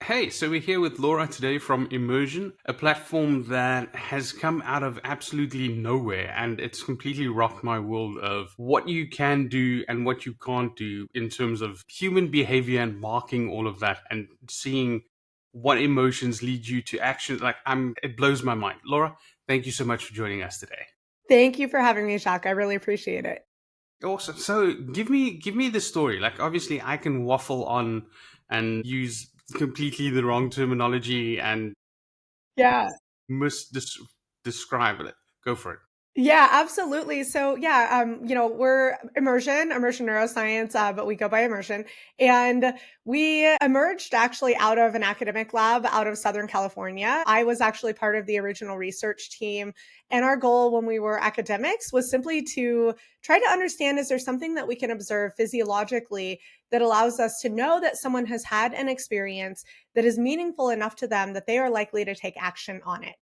Hey, so we're here with Laura today from Immersion, a platform that has come out of absolutely nowhere, and it's completely rocked my world of what you can do and what you can't do in terms of human behavior and marking all of that and seeing what emotions lead you to action. It blows my mind. Laura, thank you so much for joining us today. Thank you for having me, Jacques. I really appreciate it. Awesome. So give me the story. Like obviously I can waffle on and use completely the wrong terminology and Yeah. describe it. Go for it. Yeah, absolutely. So yeah, we're immersion neuroscience, but we go by immersion. And we emerged actually out of an academic lab out of Southern California. I was actually part of the original research team. And our goal when we were academics was simply to try to understand, is there something that we can observe physiologically that allows us to know that someone has had an experience that is meaningful enough to them that they are likely to take action on it.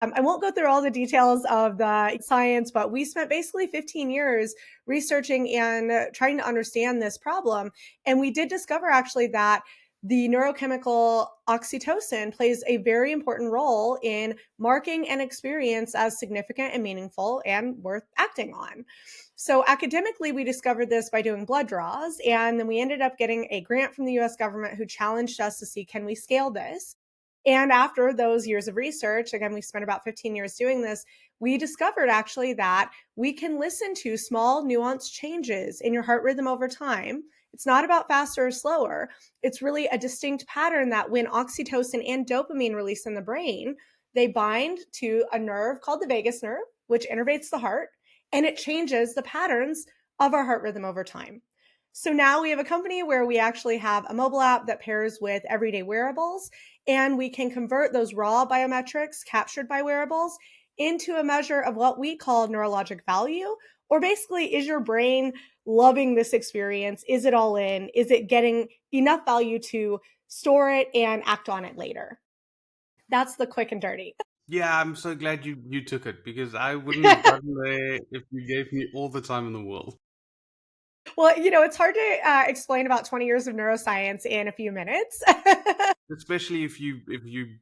I won't go through all the details of the science, but we spent basically 15 years researching and trying to understand this problem. And we did discover actually that the neurochemical oxytocin plays a very important role in marking an experience as significant and meaningful and worth acting on. So academically, we discovered this by doing blood draws. And then we ended up getting a grant from the US government who challenged us to see, can we scale this? And after those years of research, again, we spent about 15 years doing this, we discovered actually that we can listen to small nuanced changes in your heart rhythm over time. It's not about faster or slower. It's really a distinct pattern that when oxytocin and dopamine release in the brain, they bind to a nerve called the vagus nerve, which innervates the heart, and it changes the patterns of our heart rhythm over time. So now we have a company where we actually have a mobile app that pairs with everyday wearables, and we can convert those raw biometrics captured by wearables into a measure of what we call neurologic value, or basically, is your brain loving this experience? Is it all in? Is it getting enough value to store it and act on it later? That's the quick and dirty. Yeah, I'm so glad you took it because I wouldn't have gotten there if you gave me all the time in the world. Well, it's hard to explain about 20 years of neuroscience in a few minutes. Especially if you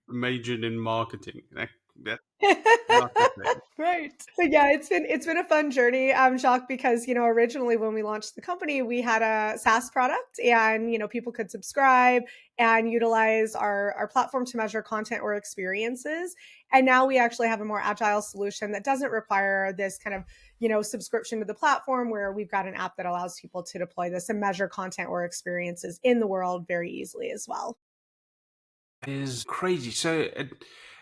majored in marketing. That's not the thing. Right. So yeah, it's been a fun journey, Jacques, because originally when we launched the company, we had a SaaS product, and people could subscribe and utilize our platform to measure content or experiences. And now we actually have a more agile solution that doesn't require this kind of subscription to the platform, where we've got an app that allows people to deploy this and measure content or experiences in the world very easily as well. It is crazy. So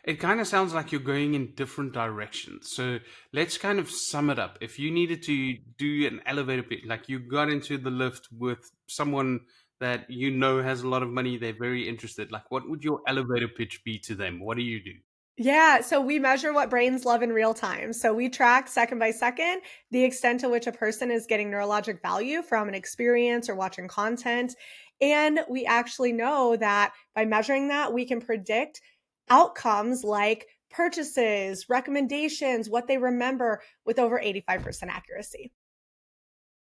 it kind of sounds like you're going in different directions. So let's kind of sum it up. If you needed to do an elevator pitch, like you got into the lift with someone that has a lot of money, they're very interested. Like, what would your elevator pitch be to them? What do you do? Yeah, so we measure what brains love in real time. So we track second by second the extent to which a person is getting neurologic value from an experience or watching content. And we actually know that by measuring that, we can predict outcomes like purchases, recommendations, what they remember with over 85% accuracy.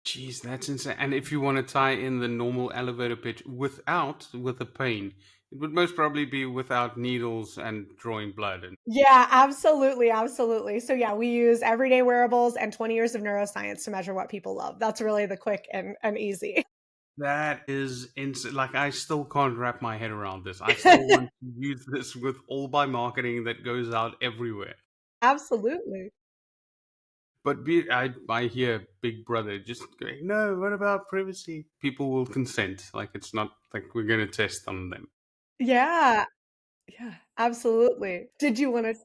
Jeez, that's insane. And if you want to tie in the normal elevator pitch with the pain, it would most probably be without needles and drawing blood. And Yeah, absolutely. Absolutely. So, yeah, we use everyday wearables and 20 years of neuroscience to measure what people love. That's really the quick and easy. that is insane. Like, I still can't wrap my head around this. I still want to use this with all my marketing that goes out everywhere. Absolutely. I hear Big Brother just going, no, what about privacy? People will consent. Like, it's not like we're going to test on them. Yeah, yeah, absolutely. Did you wanna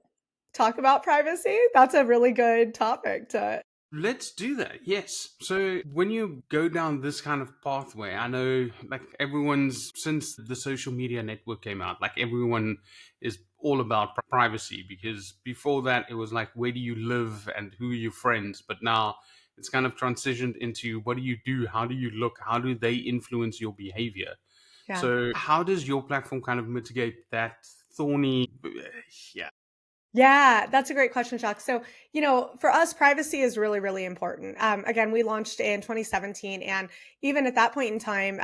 talk about privacy? That's a really good topic to. Let's do that. Yes. So when you go down this kind of pathway, I know like everyone's since the social media network came out, like everyone is all about privacy because before that it was like where do you live and who are your friends, but now it's kind of transitioned into what do you do, how do you look, how do they influence your behavior. Yeah. So how does your platform kind of mitigate that thorny yeah. Yeah, that's a great question, Jacques. So, for us, privacy is really, really important. Again, we launched in 2017, and even at that point in time,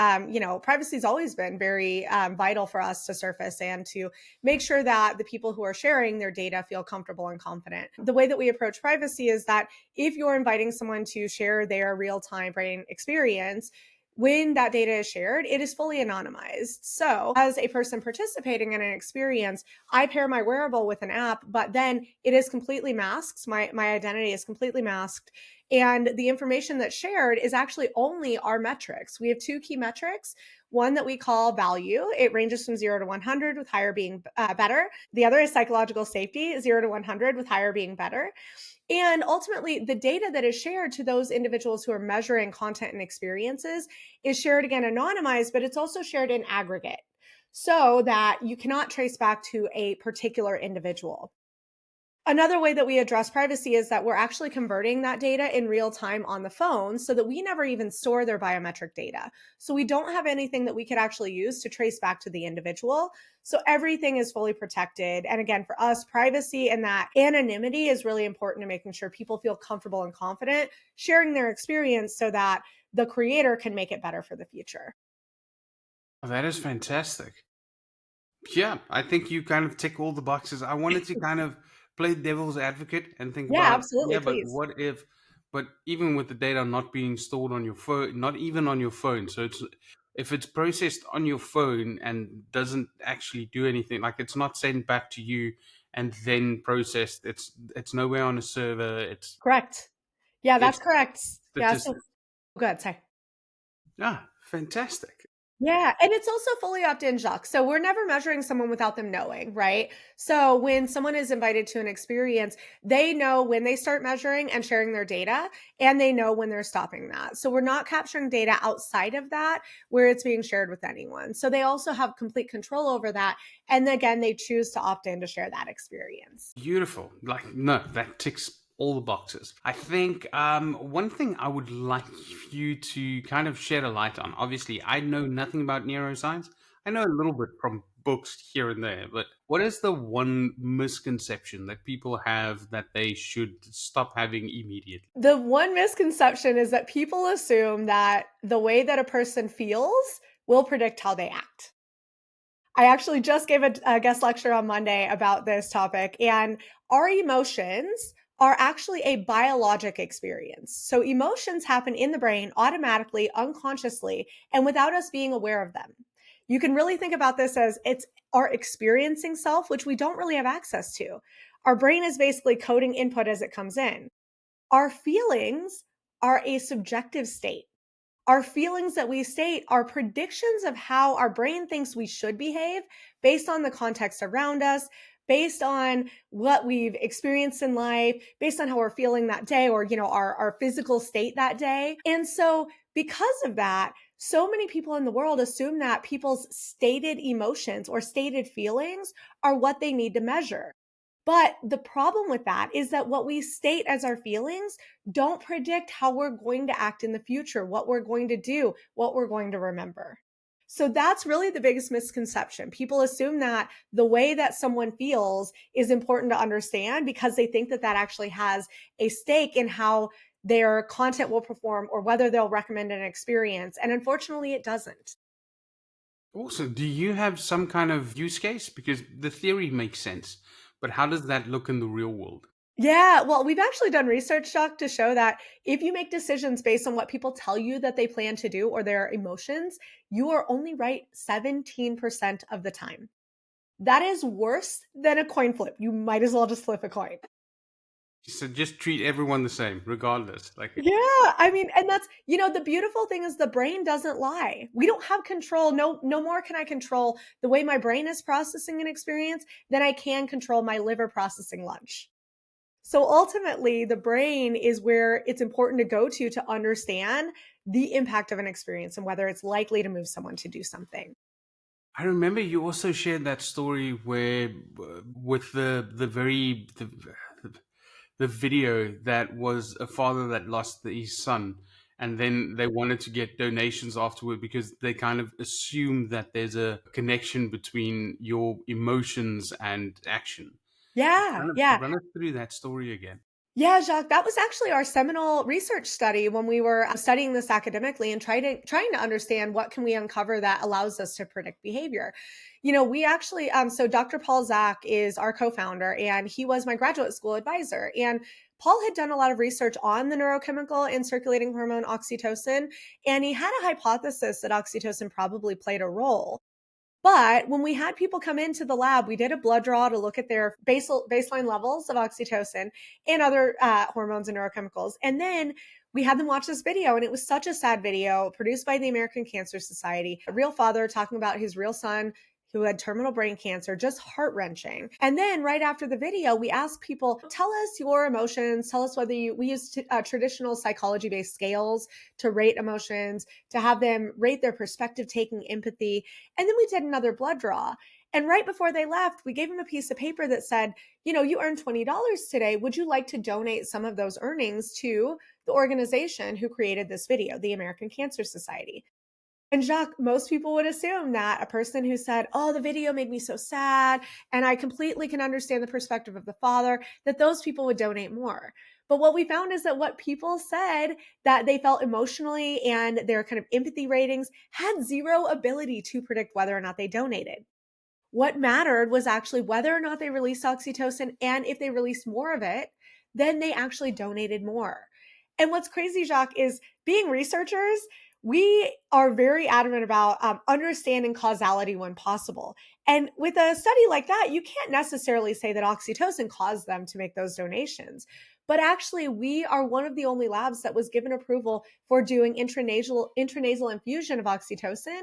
privacy's always been very vital for us to surface and to make sure that the people who are sharing their data feel comfortable and confident. The way that we approach privacy is that if you're inviting someone to share their real-time brain experience, when that data is shared, it is fully anonymized. So, as a person participating in an experience, I pair my wearable with an app, but then it is completely masked. My identity is completely masked. And the information that's shared is actually only our metrics. We have two key metrics. One that we call value. It ranges from 0 to 100, with higher being better. The other is psychological safety, 0 to 100, with higher being better. And ultimately, the data that is shared to those individuals who are measuring content and experiences is shared again anonymized, but it's also shared in aggregate so that you cannot trace back to a particular individual. Another way that we address privacy is that we're actually converting that data in real time on the phone so that we never even store their biometric data. So we don't have anything that we could actually use to trace back to the individual. So everything is fully protected. And again, for us, privacy and that anonymity is really important to making sure people feel comfortable and confident sharing their experience so that the creator can make it better for the future. Oh, that is fantastic. Yeah, I think you kind of tick all the boxes. I wanted to kind of play devil's advocate and think Yeah, about, absolutely. yeah, but Please. what if, but even with the data not being stored on your phone, not even on your phone. So it's, if it's processed on your phone and doesn't actually do anything, like it's not sent back to you and then processed, it's nowhere on a server. Correct. Yeah, It's that's correct. Yeah. So statistics. good. Sorry. Ah, fantastic. Yeah, and it's also fully opt-in, Jacques. So we're never measuring someone without them knowing, right? So when someone is invited to an experience, they know when they start measuring and sharing their data, and they know when they're stopping that. So we're not capturing data outside of that where it's being shared with anyone. So they also have complete control over that. And again, they choose to opt in to share that experience. Beautiful. Like, no, that ticks all the boxes. I think one thing I would like you to kind of shed a light on. Obviously, I know nothing about neuroscience. I know a little bit from books here and there, but what is the one misconception that people have that they should stop having immediately? The one misconception is that people assume that the way that a person feels will predict how they act. I actually just gave a guest lecture on Monday about this topic, and our emotions are actually a biologic experience. So, emotions happen in the brain automatically, unconsciously, and without us being aware of them. You can really think about this as it's our experiencing self, which we don't really have access to. Our brain is basically coding input as it comes in. Our feelings are a subjective state. Our feelings that we state are predictions of how our brain thinks we should behave based on the context around us, based on what we've experienced in life, based on how we're feeling that day or, our physical state that day. And so because of that, so many people in the world assume that people's stated emotions or stated feelings are what they need to measure. But the problem with that is that what we state as our feelings don't predict how we're going to act in the future, what we're going to do, what we're going to remember. So that's really the biggest misconception. People assume that the way that someone feels is important to understand because they think that that actually has a stake in how their content will perform or whether they'll recommend an experience. And unfortunately, it doesn't. Also, do you have some kind of use case? Because the theory makes sense, but how does that look in the real world? Yeah, well, we've actually done research, Doc, to show that if you make decisions based on what people tell you that they plan to do or their emotions, you are only right 17% of the time. That is worse than a coin flip. You might as well just flip a coin. So just treat everyone the same, regardless. Like, Yeah, I mean, and that's, the beautiful thing is the brain doesn't lie. We don't have control. No more can I control the way my brain is processing an experience than I can control my liver processing lunch. So ultimately, the brain is where it's important to go to understand the impact of an experience and whether it's likely to move someone to do something. I remember you also shared that story where, with the video that was a father that lost his son, and then they wanted to get donations afterward because they kind of assume that there's a connection between your emotions and action. Yeah, yeah. Run us through that story again. Yeah, Jacques, that was actually our seminal research study when we were studying this academically and trying to understand what can we uncover that allows us to predict behavior. We actually so Dr. Paul Zak is our co-founder and he was my graduate school advisor. And Paul had done a lot of research on the neurochemical and circulating hormone oxytocin, and he had a hypothesis that oxytocin probably played a role. But when we had people come into the lab, we did a blood draw to look at their baseline levels of oxytocin and other hormones and neurochemicals. And then we had them watch this video, and it was such a sad video produced by the American Cancer Society. A real father talking about his real son who had terminal brain cancer, just heart wrenching. And then right after the video, we asked people, tell us your emotions. Tell us whether we used traditional psychology based scales to rate emotions, to have them rate their perspective taking, empathy. And then we did another blood draw. And right before they left, we gave them a piece of paper that said, you earned $20 today. Would you like to donate some of those earnings to the organization who created this video, the American Cancer Society? And Jacques, most people would assume that a person who said, oh, the video made me so sad, and I completely can understand the perspective of the father, that those people would donate more. But what we found is that what people said that they felt emotionally and their kind of empathy ratings had zero ability to predict whether or not they donated. What mattered was actually whether or not they released oxytocin. And if they released more of it, then they actually donated more. And what's crazy, Jacques, is being researchers, we are very adamant about understanding causality when possible. And with a study like that, you can't necessarily say that oxytocin caused them to make those donations. But actually, we are one of the only labs that was given approval for doing intranasal infusion of oxytocin.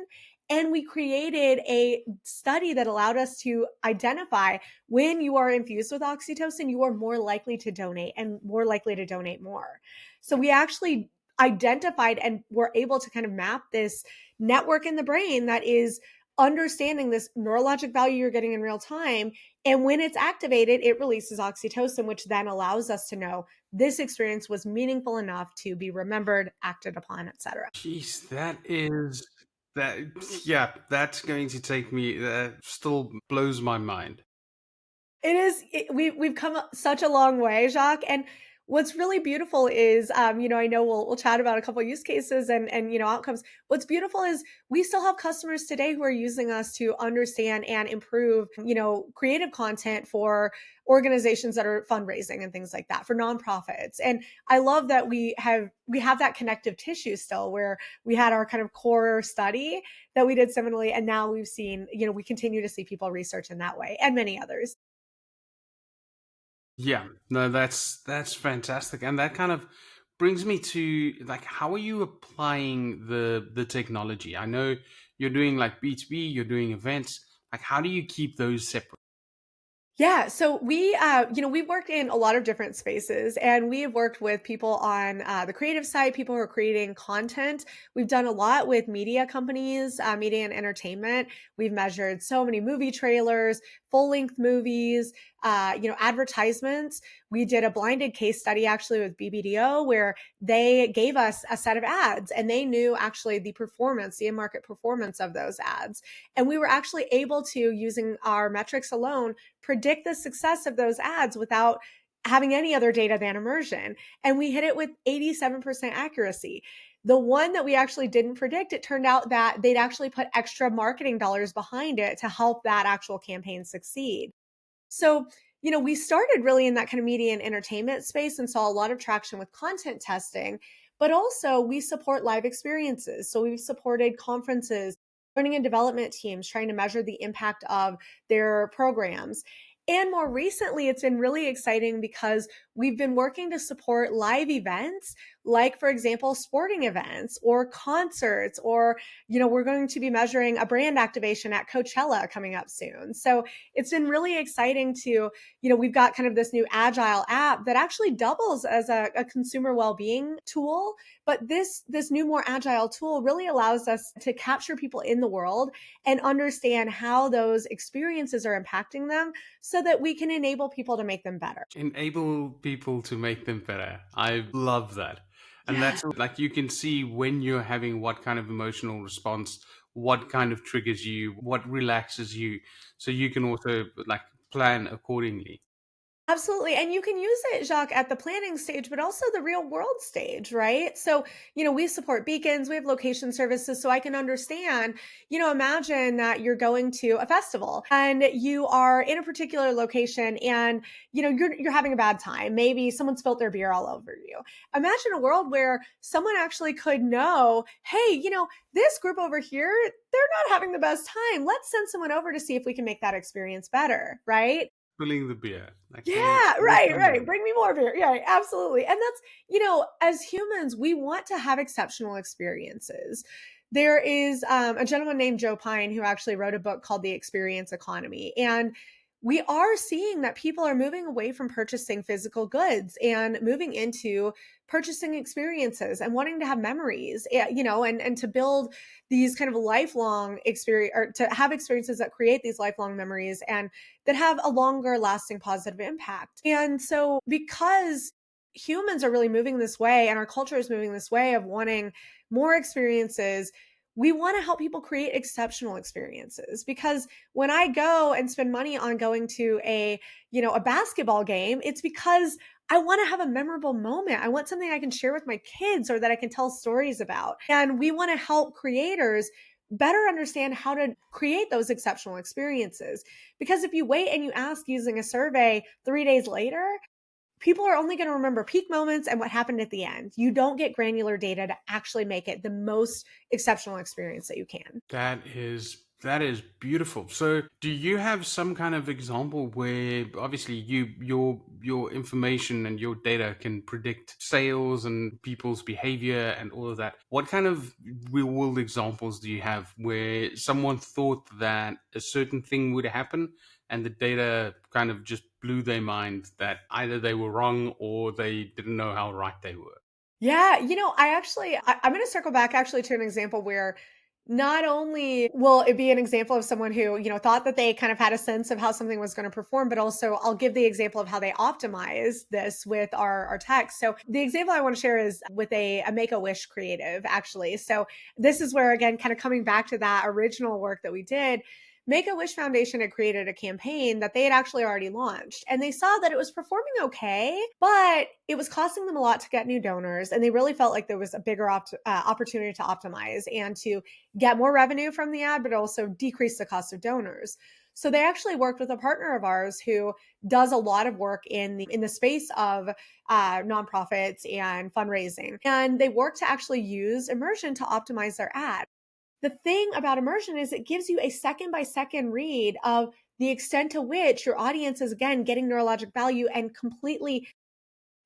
And we created a study that allowed us to identify when you are infused with oxytocin, you are more likely to donate and more likely to donate more. So we actually identified and were able to kind of map this network in the brain that is understanding this neurologic value you're getting in real time. And when it's activated, it releases oxytocin, which then allows us to know this experience was meaningful enough to be remembered, acted upon, etc. Jeez, that. Yeah, that's going to take me. That still blows my mind. It is. We've come such a long way, Jacques. And what's really beautiful is, I know we'll chat about a couple of use cases and outcomes. What's beautiful is we still have customers today who are using us to understand and improve, creative content for organizations that are fundraising and things like that for nonprofits. And I love that we have that connective tissue still, where we had our kind of core study that we did seminally, and now we've seen, we continue to see people research in that way and many others. Yeah, no, that's fantastic, and that kind of brings me to like, how are you applying the technology? I know you're doing like B2B, you're doing events. Like, how do you keep those separate? Yeah, so we've worked in a lot of different spaces, and we have worked with people on the creative side, people who are creating content. We've done a lot with media companies, media and entertainment. We've measured so many movie trailers, full length movies, advertisements. We did a blinded case study actually with BBDO where they gave us a set of ads and they knew actually the performance, the in-market performance of those ads. And we were actually able to, using our metrics alone, predict the success of those ads without having any other data than immersion. And we hit it with 87% accuracy. The one that we actually didn't predict, it turned out that they'd actually put extra marketing dollars behind it to help that actual campaign succeed. So, we started really in that kind of media and entertainment space and saw a lot of traction with content testing, but also we support live experiences. So we've supported conferences, learning and development teams trying to measure the impact of their programs. And more recently, it's been really exciting because we've been working to support live events, like, for example, sporting events or concerts, or, we're going to be measuring a brand activation at Coachella coming up soon. So it's been really exciting to, we've got kind of this new agile app that actually doubles as a consumer well-being tool. But this new, more agile tool really allows us to capture people in the world and understand how those experiences are impacting them so that we can enable people to make them better. Enable people to make them better. I love that. And Yeah. that's like, you can see when you're having what kind of emotional response, what kind of triggers you, what relaxes you. So you can also like plan accordingly. Absolutely. And you can use it, Jacques, at the planning stage, but also the real world stage, right? So, we support beacons, we have location services. So I can understand, imagine that you're going to a festival and you are in a particular location and, you're having a bad time. Maybe someone spilled their beer all over you. Imagine a world where someone actually could know, hey, this group over here, they're not having the best time. Let's send someone over to see if we can make that experience better, right? Filling the beer. Like, Yeah, can you right, fill right. more? Bring me more beer. Yeah, absolutely. And that's, as humans, we want to have exceptional experiences. There is a gentleman named Joe Pine who actually wrote a book called The Experience Economy. And we are seeing that people are moving away from purchasing physical goods and moving into purchasing experiences and wanting to have memories, and to build these kind of lifelong experience, or to have experiences that create these lifelong memories and that have a longer lasting positive impact. And so, because humans are really moving this way and our culture is moving this way of wanting more experiences, we want to help people create exceptional experiences. Because when I go and spend money on going to a basketball game, it's because I want to have a memorable moment. I want something I can share with my kids or that I can tell stories about. And we want to help creators better understand how to create those exceptional experiences. Because if you wait and you ask using a survey 3 days later, people are only going to remember peak moments and what happened at the end. You don't get granular data to actually make it the most exceptional experience that you can. That is beautiful. So, do you have some kind of example where obviously your information and your data can predict sales and people's behavior and all of that? What kind of real world examples do you have where someone thought that a certain thing would happen and the data kind of just blew their mind that either they were wrong or they didn't know how right they were? Yeah, I'm going to circle back actually to an example where not only will it be an example of someone who, thought that they kind of had a sense of how something was going to perform, but also I'll give the example of how they optimize this with our text. So the example I want to share is with a Make-A-Wish creative, actually. So this is where, again, kind of coming back to that original work that we did, Make-A-Wish Foundation had created a campaign that they had actually already launched, and they saw that it was performing okay, but it was costing them a lot to get new donors, and they really felt like there was a bigger opportunity to optimize and to get more revenue from the ad, but also decrease the cost of donors. So they actually worked with a partner of ours who does a lot of work in the space of nonprofits and fundraising, and they worked to actually use Immersion to optimize their ad. The thing about Immersion is it gives you a second by second read of the extent to which your audience is, again, getting neurologic value and completely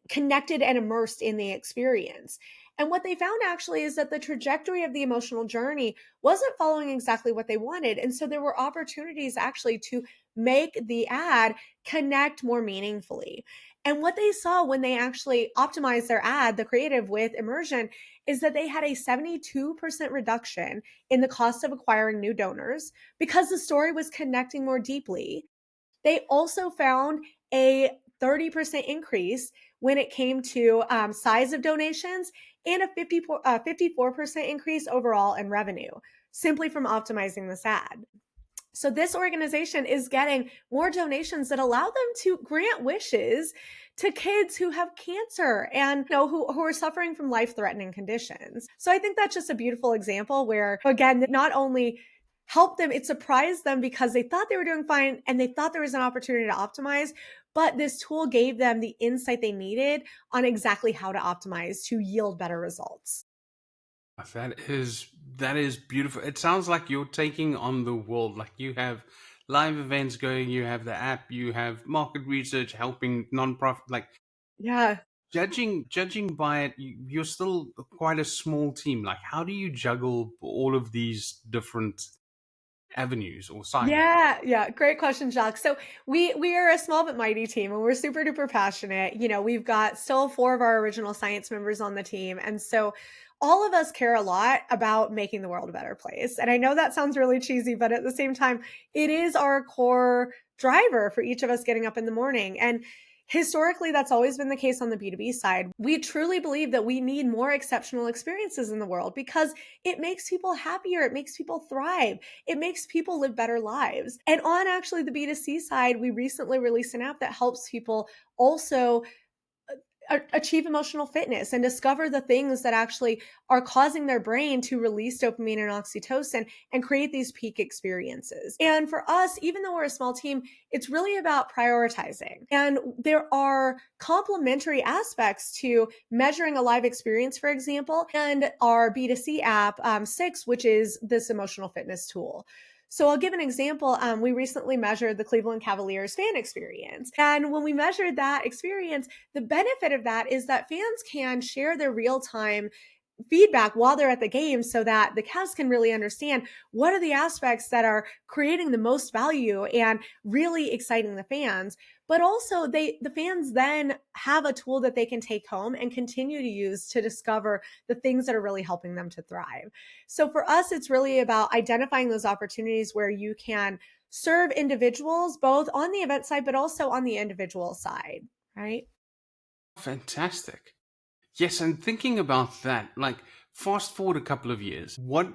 connected and immersed in the experience. And what they found actually is that the trajectory of the emotional journey wasn't following exactly what they wanted. And so there were opportunities actually to make the ad connect more meaningfully. And what they saw when they actually optimized their ad, the creative with Immersion, is that they had a 72% reduction in the cost of acquiring new donors because the story was connecting more deeply. They also found a 30% increase when it came to size of donations and a 54% increase overall in revenue simply from optimizing this ad. So this organization is getting more donations that allow them to grant wishes to kids who have cancer and who are suffering from life-threatening conditions. So I think that's just a beautiful example where, again, not only helped them, it surprised them because they thought they were doing fine and they thought there was an opportunity to optimize, but this tool gave them the insight they needed on exactly how to optimize to yield better results. That is beautiful. It sounds like you're taking on the world. Like you have live events going, you have the app, you have market research helping nonprofit. Like Yeah. judging by it, you're still quite a small team. Like how do you juggle all of these different avenues or silos? Yeah, yeah, great question, Jacques. So we are a small but mighty team, and we're super duper passionate. We've got still four of our original science members on the team, and so all of us care a lot about making the world a better place. And I know that sounds really cheesy, but at the same time, it is our core driver for each of us getting up in the morning. And Historically, that's always been the case on the B2B side. We truly believe that we need more exceptional experiences in the world because it makes people happier, it makes people thrive, it makes people live better lives. And on actually the B2C side, we recently released an app that helps people also achieve emotional fitness and discover the things that actually are causing their brain to release dopamine and oxytocin and create these peak experiences. And for us, even though we're a small team, it's really about prioritizing. And there are complementary aspects to measuring a live experience, for example, and our B2C app, Six, which is this emotional fitness tool. So I'll give an example. We recently measured the Cleveland Cavaliers fan experience. And when we measured that experience, the benefit of that is that fans can share their real time feedback while they're at the game so that the Cavs can really understand what are the aspects that are creating the most value and really exciting the fans. But also the fans then have a tool that they can take home and continue to use to discover the things that are really helping them to thrive. So for us, it's really about identifying those opportunities where you can serve individuals both on the event side, but also on the individual side, right? Fantastic. Yes, and thinking about that, like fast forward a couple of years, what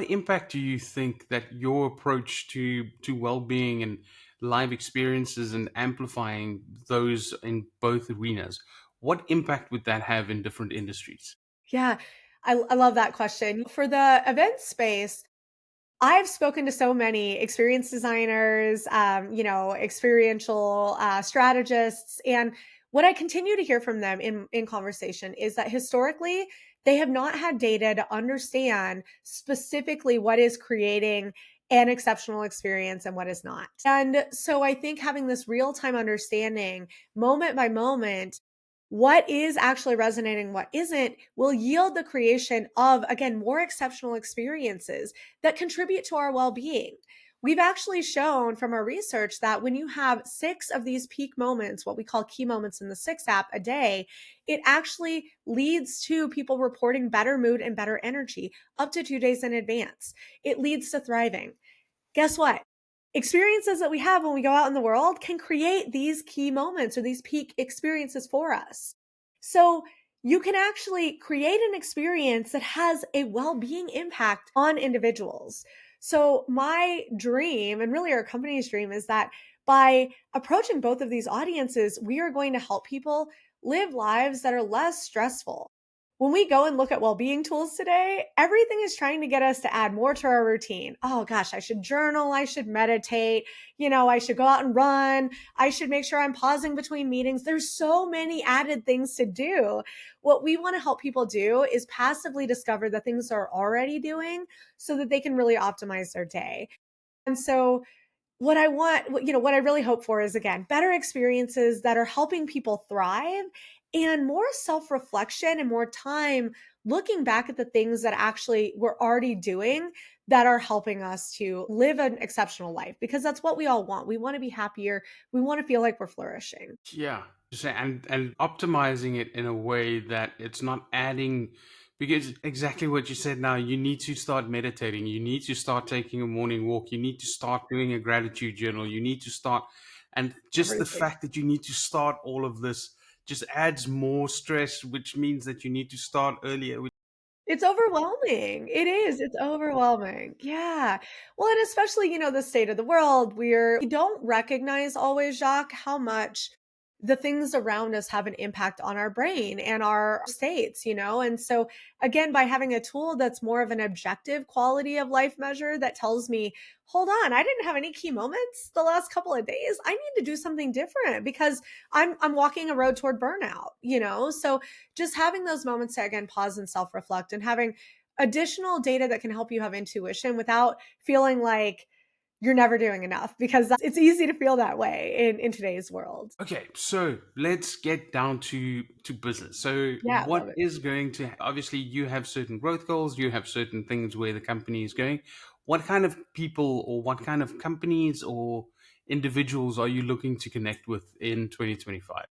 impact do you think that your approach to well-being and live experiences and amplifying those in both arenas, what impact would that have in different industries? Yeah, I love that question. For the event space, I've spoken to so many experience designers, experiential strategists, and what I continue to hear from them in conversation is that historically they have not had data to understand specifically what is creating an exceptional experience and what is not. And so I think having this real time understanding, moment by moment, what is actually resonating, what isn't, will yield the creation of, again, more exceptional experiences that contribute to our well being. We've actually shown from our research that when you have 6 of these peak moments, what we call key moments in the Six app a day, it actually leads to people reporting better mood and better energy up to 2 days in advance. It leads to thriving. Guess what? Experiences that we have when we go out in the world can create these key moments or these peak experiences for us. So you can actually create an experience that has a well-being impact on individuals. So my dream, and really our company's dream, is that by approaching both of these audiences, we are going to help people live lives that are less stressful. When we go and look at well-being tools today, everything is trying to get us to add more to our routine. Oh gosh, I should journal, I should meditate, I should go out and run, I should make sure I'm pausing between meetings. There's so many added things to do. What we want to help people do is passively discover the things they're already doing so that they can really optimize their day. And so what I want, what I really hope for is, again, better experiences that are helping people thrive and more self reflection and more time looking back at the things that actually we're already doing that are helping us to live an exceptional life because that's what we all want. We want to be happier. We want to feel like we're flourishing. Yeah, and optimizing it in a way that it's not adding, because exactly what you said. Now you need to start meditating, you need to start taking a morning walk, you need to start doing a gratitude journal, you need to start, and just the Everything. fact that you need to start all of this just adds more stress, which means that you need to start earlier. It's overwhelming. It is. It's overwhelming. Yeah. Well, and especially, the state of the world, we don't recognize always, Jacques, how much the things around us have an impact on our brain and our states, And so, again, by having a tool that's more of an objective quality of life measure that tells me, hold on, I didn't have any key moments the last couple of days. I need to do something different because I'm walking a road toward burnout. So just having those moments to, again, pause and self-reflect and having additional data that can help you have intuition without feeling like you're never doing enough because it's easy to feel that way in today's world. Okay, so let's get down to business. So Yeah, what love it. is going to, obviously you have certain growth goals, you have certain things where the company is going. What kind of people or what kind of companies or individuals are you looking to connect with in 2025?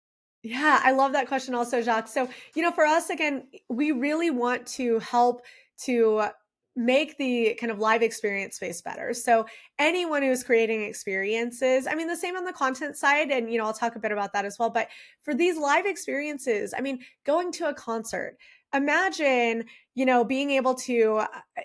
Yeah, I love that question also, Jacques. So, for us, again, we really want to help to make the kind of live experience space better. So anyone who's creating experiences, I mean, the same on the content side, and I'll talk a bit about that as well. But for these live experiences, I mean, going to a concert, imagine, being able to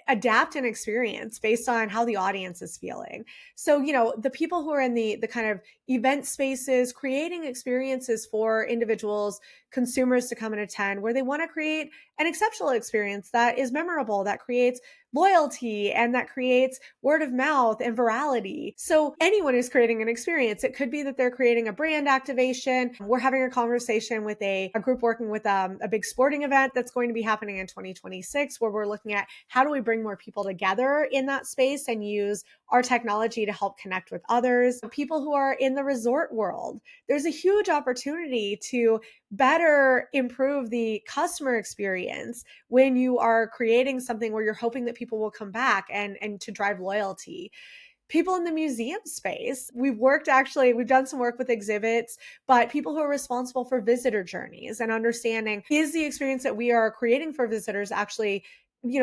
adapt an experience based on how the audience is feeling. So, the people who are in the kind of event spaces, creating experiences for individuals, consumers to come and attend, where they want to create an exceptional experience that is memorable, that creates loyalty, and that creates word of mouth and virality. So anyone who's creating an experience, it could be that they're creating a brand activation. We're having a conversation with a group working with a big sporting event that's going to be happening in 2026, where we're looking at how do we bring more people together in that space and use our technology to help connect with others. People who are in the resort world, there's a huge opportunity to better improve the customer experience when you are creating something where you're hoping that people will come back and to drive loyalty. People in the museum space, we've done some work with exhibits, but people who are responsible for visitor journeys and understanding, is the experience that we are creating for visitors actually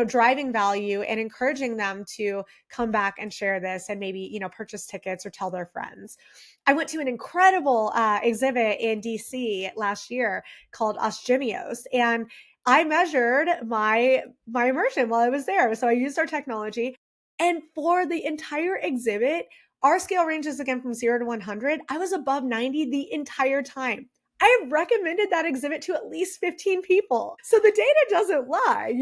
driving value and encouraging them to come back and share this and maybe purchase tickets or tell their friends. I went to an incredible exhibit in DC last year called Osgemios, and I measured my immersion while I was there. So I used our technology, and for the entire exhibit, our scale ranges again from 0 to 100. I was above 90 the entire time. I have recommended that exhibit to at least 15 people. So the data doesn't lie.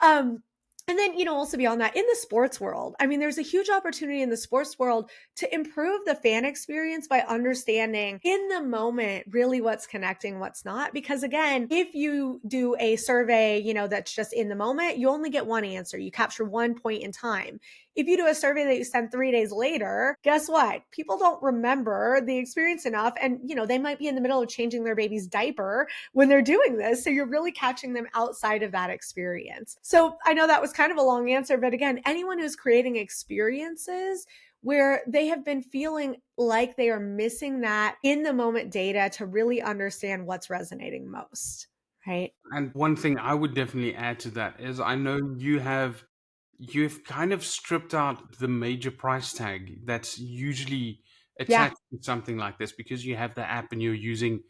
Um, and then, also beyond that, in the sports world, I mean, there's a huge opportunity in the sports world to improve the fan experience by understanding in the moment really what's connecting, what's not. Because again, if you do a survey, that's just in the moment, you only get one answer. You capture one point in time. If you do a survey that you send 3 days later, guess what? People don't remember the experience enough. And, they might be in the middle of changing their baby's diaper when they're doing this. So you're really catching them outside of that experience. So I know that was kind of a long answer, but again, anyone who's creating experiences where they have been feeling like they are missing that in the moment data to really understand what's resonating most, right? And one thing I would definitely add to that is I know you've kind of stripped out the major price tag that's usually Yeah. attached to something like this, because you have the app and you're using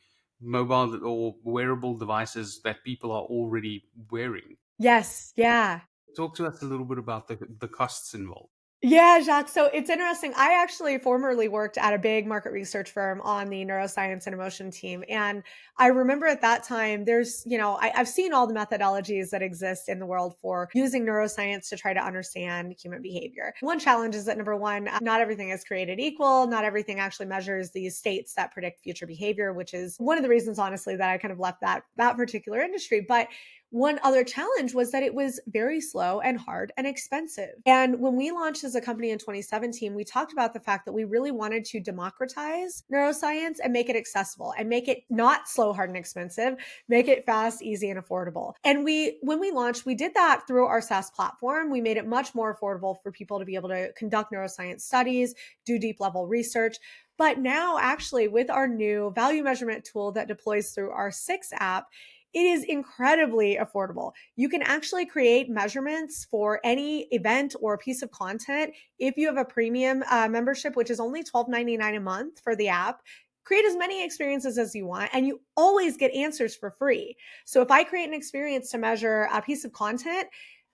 mobile or wearable devices that people are already wearing. Yes. Yeah. Talk to us a little bit about the costs involved. Yeah, Jacques. So it's interesting. I actually formerly worked at a big market research firm on the neuroscience and emotion team. And I remember at that time, I've seen all the methodologies that exist in the world for using neuroscience to try to understand human behavior. One challenge is that number one, not everything is created equal. Not everything actually measures these states that predict future behavior, which is one of the reasons, honestly, that I kind of left that particular industry. But one other challenge was that it was very slow and hard and expensive. And when we launched as a company in 2017, we talked about the fact that we really wanted to democratize neuroscience and make it accessible and make it not slow, hard, and expensive, make it fast, easy, and affordable. And when we launched, we did that through our SaaS platform. We made it much more affordable for people to be able to conduct neuroscience studies, do deep level research. But now, actually, with our new value measurement tool that deploys through our 6 app, it is incredibly affordable. You can actually create measurements for any event or piece of content. If you have a premium membership, which is only $12.99 a month for the app, create as many experiences as you want, and you always get answers for free. So if I create an experience to measure a piece of content,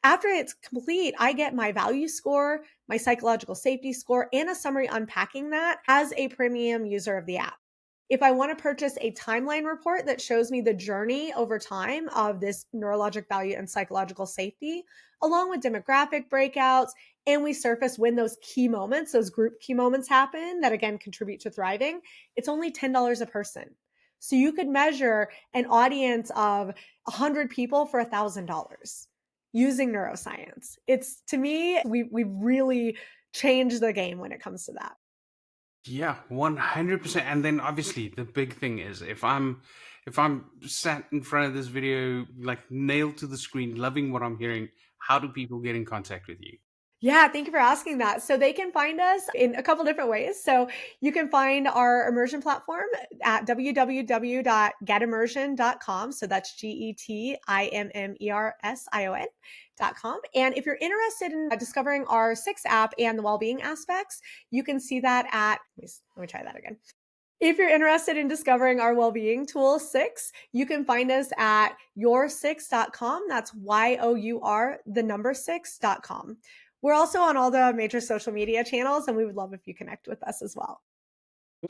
after it's complete, I get my value score, my psychological safety score, and a summary unpacking that as a premium user of the app. If I want to purchase a timeline report that shows me the journey over time of this neurologic value and psychological safety, along with demographic breakouts, and we surface when those key moments, those group key moments happen that again contribute to thriving, it's only $10 a person. So you could measure an audience of 100 people for $1,000 using neuroscience. It's, to me, we've really changed the game when it comes to that. Yeah, 100%. And then obviously the big thing is if I'm sat in front of this video, like nailed to the screen, loving what I'm hearing, how do people get in contact with you? Yeah, thank you for asking that. So they can find us in a couple different ways. So you can find our immersion platform at www.getimmersion.com. So that's GETIMMERSION.com. And if you're interested in discovering our six app and the well-being aspects, you can see that at, let me try that again. If you're interested in discovering our well-being tool 6, you can find us at your6.com. That's YOUR, the number 6.com. We're also on all the major social media channels, and we would love if you connect with us as well.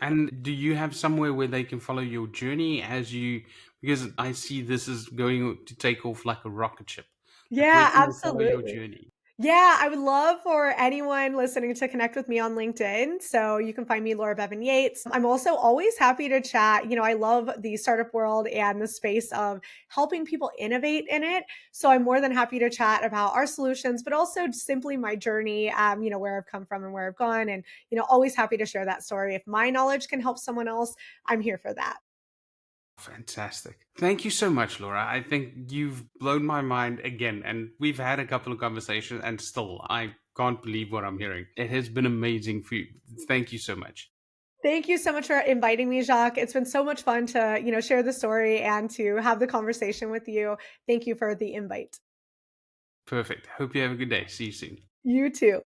And do you have somewhere where they can follow your journey as you, because I see this is going to take off like a rocket ship. Like, where Yeah, can they follow your absolutely. journey? Yeah, I would love for anyone listening to connect with me on LinkedIn. So you can find me, Laura Beavin-Yates. I'm also always happy to chat. I love the startup world and the space of helping people innovate in it. So I'm more than happy to chat about our solutions, but also simply my journey, where I've come from and where I've gone. And, always happy to share that story. If my knowledge can help someone else, I'm here for that. Fantastic. Thank you so much, Laura. I think you've blown my mind again. And we've had a couple of conversations, and still, I can't believe what I'm hearing. It has been amazing for you. Thank you so much. Thank you so much for inviting me, Jacques. It's been so much fun to, share the story and to have the conversation with you. Thank you for the invite. Perfect. Hope you have a good day. See you soon. You too.